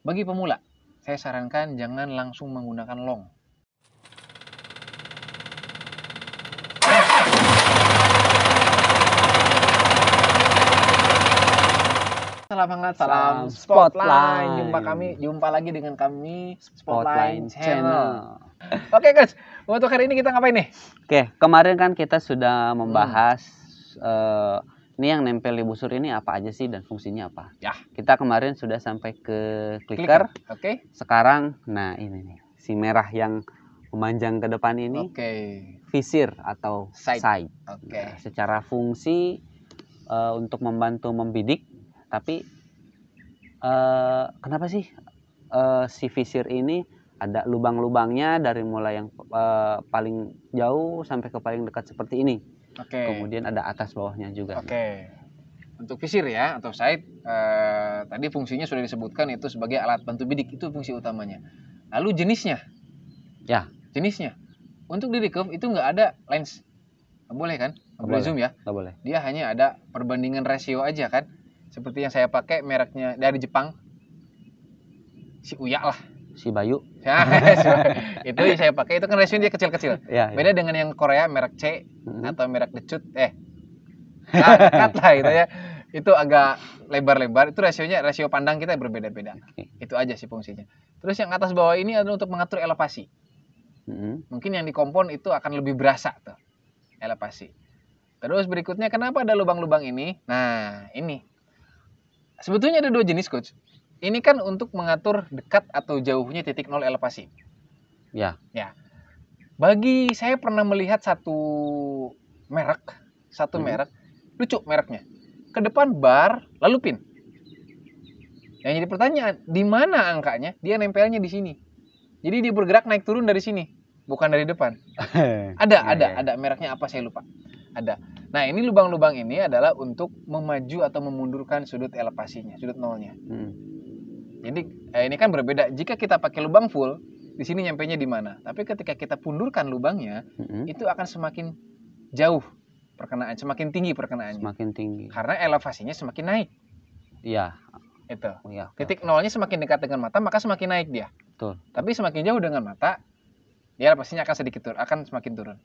Bagi pemula, saya sarankan jangan langsung menggunakan long. Salam hangat, salam Spotline. Jumpa lagi dengan kami Spotline Channel. Oke guys, untuk hari ini kita ngapain nih? Oke, kemarin kan kita sudah membahas ini yang nempel di busur ini apa aja sih dan fungsinya apa? Ya. Kita kemarin sudah sampai ke clicker. Oke. Sekarang, nah ini nih, si merah yang memanjang ke depan ini. Oke. Visir atau sight. Oke. Nah, secara fungsi untuk membantu membidik, tapi kenapa sih si visir ini ada lubang-lubangnya dari mulai yang paling jauh sampai ke paling dekat seperti ini. Oke. Kemudian ada atas bawahnya juga. Oke. Untuk visir ya atau sight, tadi fungsinya sudah disebutkan itu sebagai alat bantu bidik, itu fungsi utamanya. Lalu jenisnya? Ya. Jenisnya. Untuk di recurve itu nggak ada lens. Nggak boleh kan? Nggak boleh zoom ya? Nggak boleh. Dia hanya ada perbandingan rasio aja kan? Seperti yang saya pakai mereknya dari Jepang. Si Uya lah. Si Bayu. Ya, itu yang saya pakai, itu kan rasionya dia kecil-kecil. Ya, beda dengan yang Korea merek C atau merek Decut cut lah gitu ya. Itu agak lebar-lebar, itu rasio pandang kita berbeda-beda. Itu aja sih fungsinya. Terus yang atas bawah ini adalah untuk mengatur elevasi. Mungkin yang di kompon itu akan lebih berasa tuh elevasi. Terus berikutnya kenapa ada lubang-lubang ini? Nah, ini sebetulnya ada dua jenis, coach. Ini kan untuk mengatur dekat atau jauhnya titik nol elevasi. Ya. Ya. Bagi saya pernah melihat satu merek, lucu mereknya. Ke depan bar, lalu pin. Yang jadi pertanyaan, di mana angkanya? Dia nempelnya di sini. Jadi dia bergerak naik turun dari sini, bukan dari depan. Ada mereknya apa saya lupa. Ada. Nah, ini lubang-lubang ini adalah untuk memaju atau memundurkan sudut elevasinya, sudut nolnya. Jadi ini kan berbeda. Jika kita pakai lubang full, di sini nyampainya di mana. Tapi ketika kita pundurkan lubangnya, itu akan semakin jauh perkenaan, semakin tinggi perkenaannya. Semakin tinggi. Karena elevasinya semakin naik. Iya. Itu. Ya, titik nolnya semakin dekat dengan mata, maka semakin naik dia. Betul. Tapi semakin jauh dengan mata, dia elevasinya akan sedikit turun, akan semakin turun.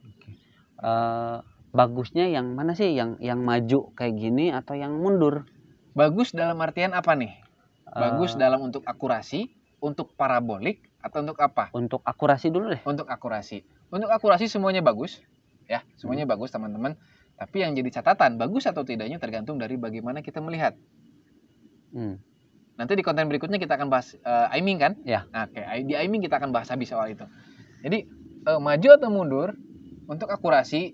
Bagusnya yang mana sih? Yang maju kayak gini atau yang mundur? Bagus dalam artian apa nih? Bagus dalam untuk akurasi, untuk parabolik, atau untuk apa? Untuk akurasi dulu deh. Untuk akurasi. Untuk akurasi semuanya bagus. Ya, semuanya bagus teman-teman. Tapi yang jadi catatan, bagus atau tidaknya tergantung dari bagaimana kita melihat. Nanti di konten berikutnya kita akan bahas aiming kan? Ya. Oke, di aiming kita akan bahas habis soal itu. Jadi, maju atau mundur, untuk akurasi,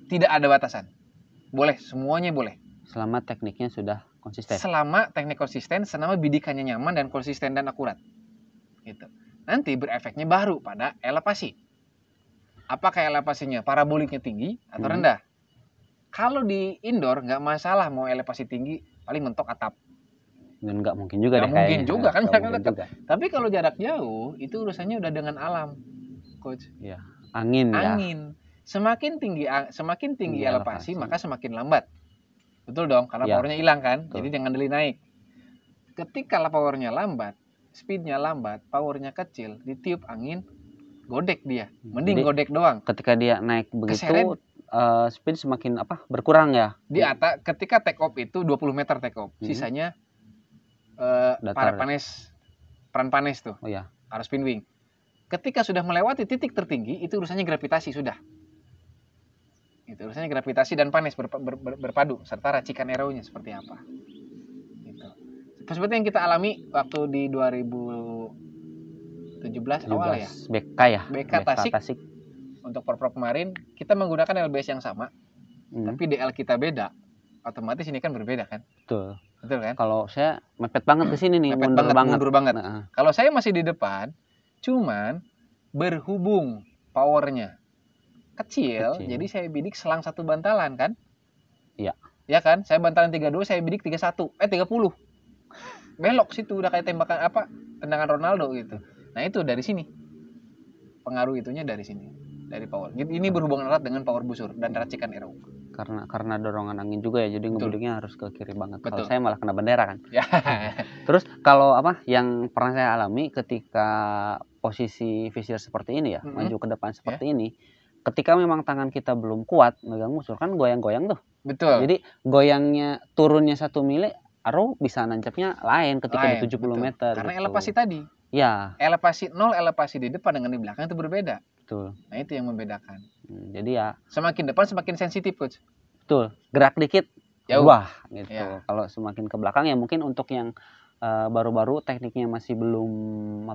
tidak ada batasan. Boleh, semuanya boleh. Selama tekniknya sudah konsisten. Selama teknik konsisten, selama bidikannya nyaman dan konsisten dan akurat. Gitu. Nanti berefeknya baru pada elevasi. Apakah elevasinya paraboliknya tinggi atau rendah? Kalau di indoor nggak masalah mau elevasi tinggi, paling mentok atap. Dan nggak mungkin juga nggak mungkin juga kan juga. Tapi kalau jarak jauh itu urusannya udah dengan alam, coach. Ya, angin. Semakin tinggi elevasi maka semakin lambat. Betul dong, karena powernya hilang kan. Betul. Jadi jangan naik. Ketika powernya lambat, speednya lambat, powernya kecil, ditiup angin, godek dia. Mending godek doang. Ketika dia naik begitu, speed semakin berkurang ya. Di atas, ketika take off itu 20 meter take off. Sisanya peran panes tuh. Harus spin wing. Ketika sudah melewati titik tertinggi, itu urusannya gravitasi sudah. Itu urusannya gravitasi dan panes berpadu serta racikan arrow-nya seperti apa. Gitu. Seperti yang kita alami waktu di 2017 awal ya. BK Tasik. Untuk Pro kemarin kita menggunakan LBS yang sama. Tapi DL kita beda. Otomatis ini kan berbeda kan? Betul kan? Kalau saya mepet banget ke sini nih, mundur banget. Kalau saya masih di depan, cuman berhubung powernya kecil, jadi saya bidik selang satu bantalan kan? Iya. Ya kan? Saya bantalan 32, saya bidik 31. 30. Belok situ udah kayak tendangan Ronaldo gitu. Nah, itu dari sini. Pengaruh itunya dari sini, dari power. Jadi ini berhubungan erat dengan power busur dan racikan arrow. karena dorongan angin juga ya, jadi Betul. ngebidiknya harus ke kiri banget. Kalau Betul. saya malah kena bendera kan. Ya. Terus kalau yang pernah saya alami ketika posisi visir seperti ini ya, maju ke depan seperti ini, ketika memang tangan kita belum kuat megang busur kan goyang-goyang tuh. Betul. Jadi goyangnya turunnya 1 mili, arrow bisa nancapnya lain ketika di 70 betul. meter. Karena gitu. elevasi tadi. Ya. Elevasi 0, elevasi di depan dengan di belakang itu berbeda. Betul. Nah itu yang membedakan. Jadi ya. Semakin depan semakin sensitif coach. Betul. Gerak dikit, jauh. Wah gitu. Ya. Kalau semakin ke belakang ya mungkin untuk yang baru-baru tekniknya masih belum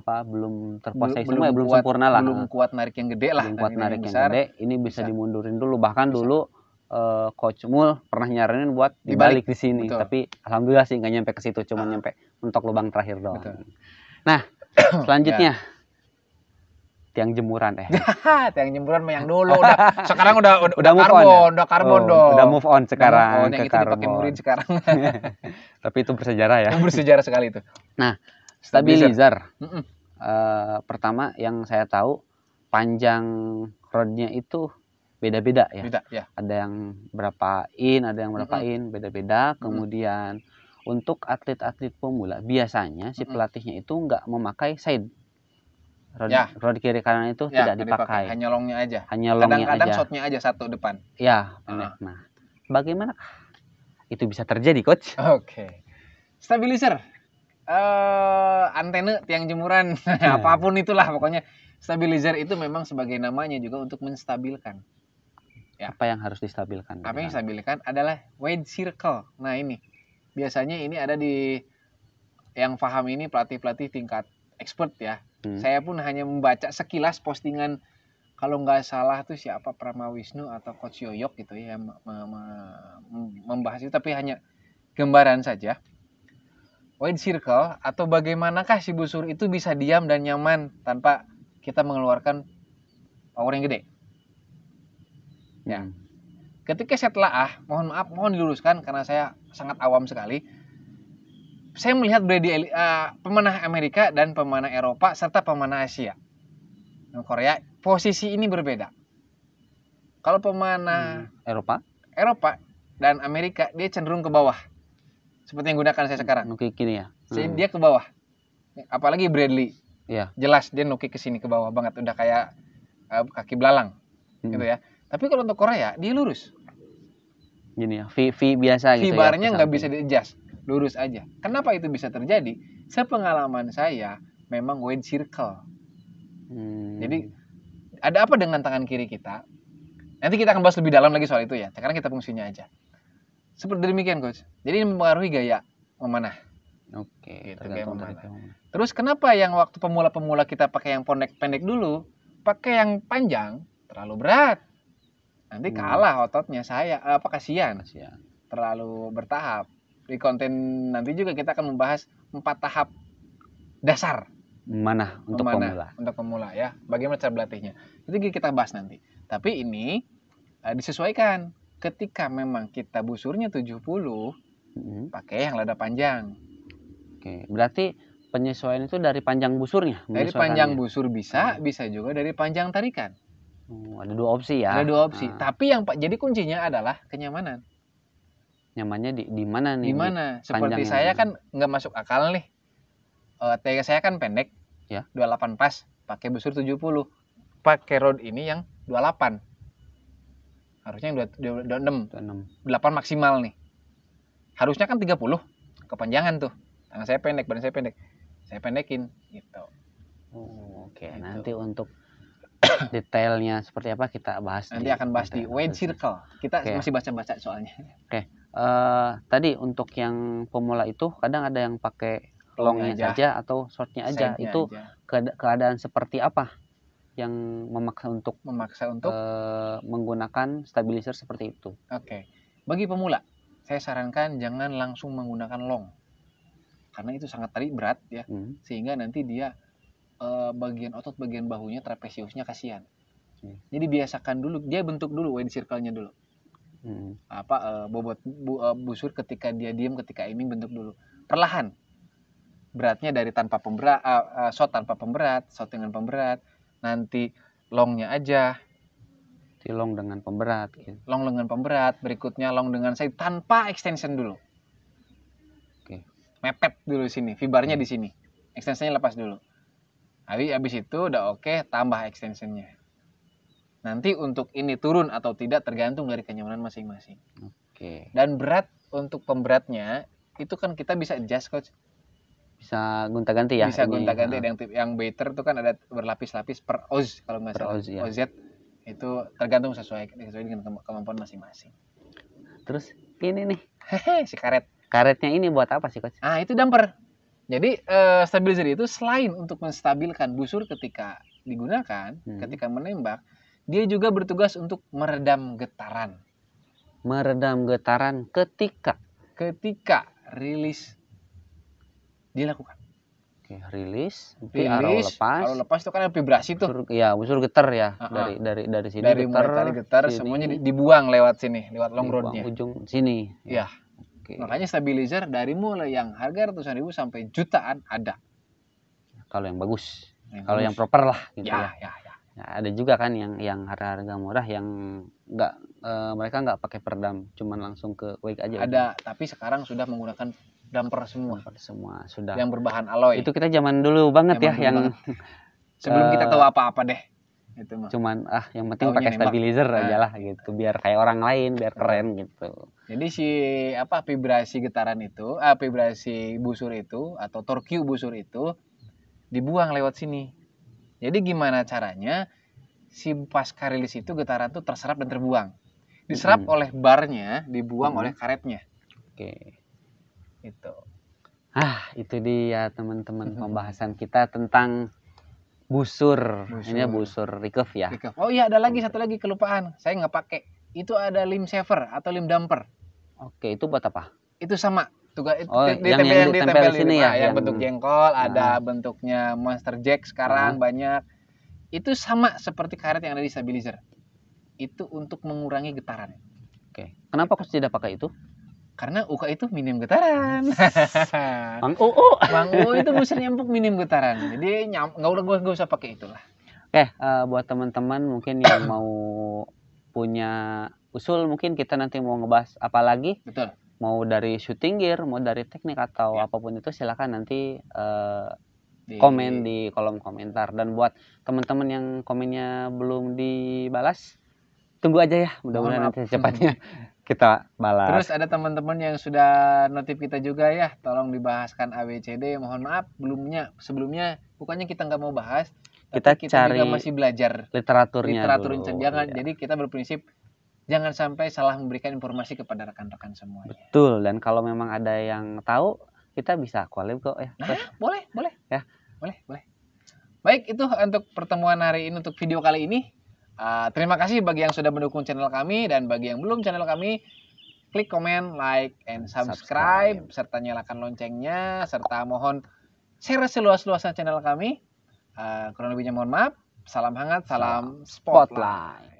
terkuasai semua ya, belum sempurna lah. Belum kuat narik yang gede lah. Belum kuat narik yang gede, ini bisa dimundurin dulu. Bahkan dulu Coach Mul pernah nyaranin buat dibalik di sini. Betul. Tapi alhamdulillah sih nggak nyampe ke situ, cuma nyampe untuk lubang terakhir doang. Betul. Nah, selanjutnya tiang jemuran tiang jemuran yang dulu sekarang udah karbon dong. Udah move on sekarang yang itu dipakai murid sekarang. Tapi itu bersejarah ya. Bersejarah sekali itu. Nah, stabilizer. Pertama yang saya tahu panjang rodnya itu beda-beda ya. Beda, ya. Ada yang berapa in, ada yang berapa in, beda-beda. Kemudian untuk atlet-atlet pemula biasanya si pelatihnya itu nggak memakai side. Rod kiri kanan itu tidak dipakai. Hanya longnya aja. Kadang-kadang shotnya aja satu depan. Ya, pendek. Nah, bagaimana itu bisa terjadi, Coach? Oke. Stabilizer. Antena, tiang jemuran, apapun itulah pokoknya. Stabilizer itu memang sebagai namanya juga untuk menstabilkan. Ya. Apa yang harus distabilkan? Apa yang distabilkan adalah wide circle. Nah ini, biasanya ini ada di yang paham ini pelatih-pelatih tingkat expert ya. Saya pun hanya membaca sekilas postingan, kalau nggak salah tuh siapa, Prama Wisnu atau Coach Yoyok gitu ya, membahas itu, tapi hanya gambaran saja. Wide circle atau bagaimanakah si busur itu bisa diam dan nyaman tanpa kita mengeluarkan power yang gede. Ya. Ketika saya telah mohon diluruskan karena saya sangat awam sekali. Saya melihat pemanah Amerika dan pemanah Eropa serta pemanah Asia. Korea posisi ini berbeda. Kalau pemanah Eropa dan Amerika dia cenderung ke bawah. Seperti yang gunakan saya sekarang. Nukik kiri ya. Dia ke bawah. Apalagi Bradley. Iya. Jelas dia nukik ke sini ke bawah banget, udah kayak kaki belalang. Gitu ya. Tapi kalau untuk Korea dia lurus. Gini ya, V biasa gitu ya. V barnya nggak bisa di-adjust, lurus aja. Kenapa itu bisa terjadi? Sepengalaman saya memang wide circle. Jadi ada apa dengan tangan kiri kita? Nanti kita akan bahas lebih dalam lagi soal itu ya. Sekarang kita fungsinya aja. Seperti demikian coach. Jadi ini mempengaruhi gaya memanah. Oke. Gitu, gaya memanah. Terus kenapa yang waktu pemula-pemula kita pakai yang pendek dulu, pakai yang panjang terlalu berat. Nanti kalah ototnya kasihan. Terlalu bertahap. Di konten nanti juga kita akan membahas 4 tahap dasar memanah untuk pemula ya. Bagaimana cara berlatihnya. Itu kita bahas nanti. Tapi ini disesuaikan. Ketika memang kita busurnya 70, pakai yang lada panjang. Oke, berarti penyesuaian itu dari panjang busurnya? Dari panjang busur bisa juga dari panjang tarikan. Ada 2 opsi ya. Ada 2 opsi. Tapi yang jadi kuncinya adalah kenyamanan. Nyamannya di mana nih? Di mana? Seperti saya kan nggak masuk akal nih. Tega saya kan pendek. Ya. 28 pas, pakai busur 70. Pakai rod ini yang 28. Harusnya yang 26. 8 maksimal nih. Harusnya kan 30. Kepanjangan tuh. Tangan saya pendek, badan saya pendek. Saya pendekin gitu. Oke. Gitu. Nanti untuk detailnya seperti apa kita bahas. Nanti akan bahas di wide circle. Kita masih baca-baca soalnya. Oke. Tadi untuk yang pemula itu kadang ada yang pakai longnya aja atau shortnya aja. Itu keadaan seperti apa yang memaksa untuk menggunakan stabilizer seperti itu? Oke. Bagi pemula, saya sarankan jangan langsung menggunakan long. Karena itu sangat berat ya. Sehingga nanti dia bagian otot bagian bahunya, trapesiusnya kasihan. Jadi biasakan dulu, dia bentuk dulu wide circle-nya dulu. Bobot busur ketika dia diam, ketika ini bentuk dulu. Perlahan. Beratnya dari tanpa pemberat, shot tanpa pemberat, shot dengan pemberat, nanti longnya aja. Berarti long dengan pemberat gitu. Long dengan pemberat, berikutnya long dengan side tanpa extension dulu. Oke. Mepet dulu sini, fibernya di sini. Extensionnya lepas dulu. Habis itu udah oke, tambah extensionnya. Nanti untuk ini turun atau tidak tergantung dari kenyamanan masing-masing. Oke. Dan berat untuk pemberatnya itu kan kita bisa adjust, Coach. Bisa gonta-ganti ya. Bisa ini, gonta-ganti. Ada yang better itu kan ada berlapis-lapis per oz kalau nggak Per salah. oz, ya. OZ itu tergantung sesuai dengan kemampuan masing-masing. Terus ini nih, Hehe, si karet. karetnya ini buat apa sih, Coach? Ah, itu damper. Jadi stabilizer itu selain untuk menstabilkan busur ketika digunakan, ketika menembak, dia juga bertugas untuk meredam getaran. Meredam getaran ketika Rilis dilakukan. Oke, rilis, arrow lepas itu kan ada vibrasi tuh. Busur getar ya. Dari sini dari mulai tali getar sini, semuanya dibuang lewat sini, lewat long rodnya. Ujung sini. Ya. Okay. Makanya stabilizer dari mulai yang harga ratusan ribu sampai jutaan ada. Kalau yang bagus. Kalau yang proper lah gitu ya. Ya. Nah, ada juga kan yang harga murah yang nggak mereka nggak pakai peredam, cuman langsung ke wake aja. Ada, tapi sekarang sudah menggunakan damper semua. Semua sudah. Yang berbahan alloy. Itu kita zaman dulu banget yang sebelum kita tahu apa-apa deh. Itu mah. Cuman yang penting pakai stabilizer aja lah gitu, biar kayak orang lain, biar keren gitu. Jadi si vibrasi getaran itu, vibrasi busur itu atau torque busur itu dibuang lewat sini. Jadi gimana caranya si pasca rilis itu getaran tuh terserap dan terbuang. Diserap oleh barnya, dibuang oleh karetnya. Oke. Itu. Itu dia teman-teman pembahasan kita tentang busur. Ini busur recurve ya. Oh iya, ada lagi satu lagi kelupaan. Saya nggak pakai. Itu ada limb saver atau limb damper. Oke, itu buat apa? Itu sama. Yang ditempel sini ya. Yang bentuk jengkol, ada bentuknya monster jack sekarang banyak. Itu sama seperti karet yang ada di stabilizer. Itu untuk mengurangi getaran. Oke. Kenapa Coach tidak pakai itu? Karena UK itu minim getaran. Bang UU itu mesinnya empuk minim getaran. Jadi nggak usah pakai itulah. Oke, buat teman-teman mungkin yang mau punya usul, mungkin kita nanti mau ngebahas apa lagi. Betul. Mau dari shooting gear, mau dari teknik atau apapun itu, silakan nanti komen di kolom komentar. Dan buat teman-teman yang komennya belum dibalas, tunggu aja ya, mudah-mudahan nanti secepatnya kita balas. Terus ada teman-teman yang sudah notif kita juga ya, tolong dibahaskan ABCD. Mohon maaf sebelumnya bukannya kita nggak mau bahas, kita juga cari masih belajar literaturnya dulu. Jadi kita berprinsip jangan sampai salah memberikan informasi kepada rekan-rekan semua. Betul, dan kalau memang ada yang tahu, kita bisa collab kok ya. Nah, boleh. Ya. Boleh. Baik, itu untuk pertemuan hari ini, untuk video kali ini. Terima kasih bagi yang sudah mendukung channel kami, dan bagi yang belum channel kami, klik komen, like, and subscribe, serta nyalakan loncengnya, serta mohon share seluas-luasnya channel kami. Kurang lebihnya mohon maaf. Salam hangat, salam Spotlight.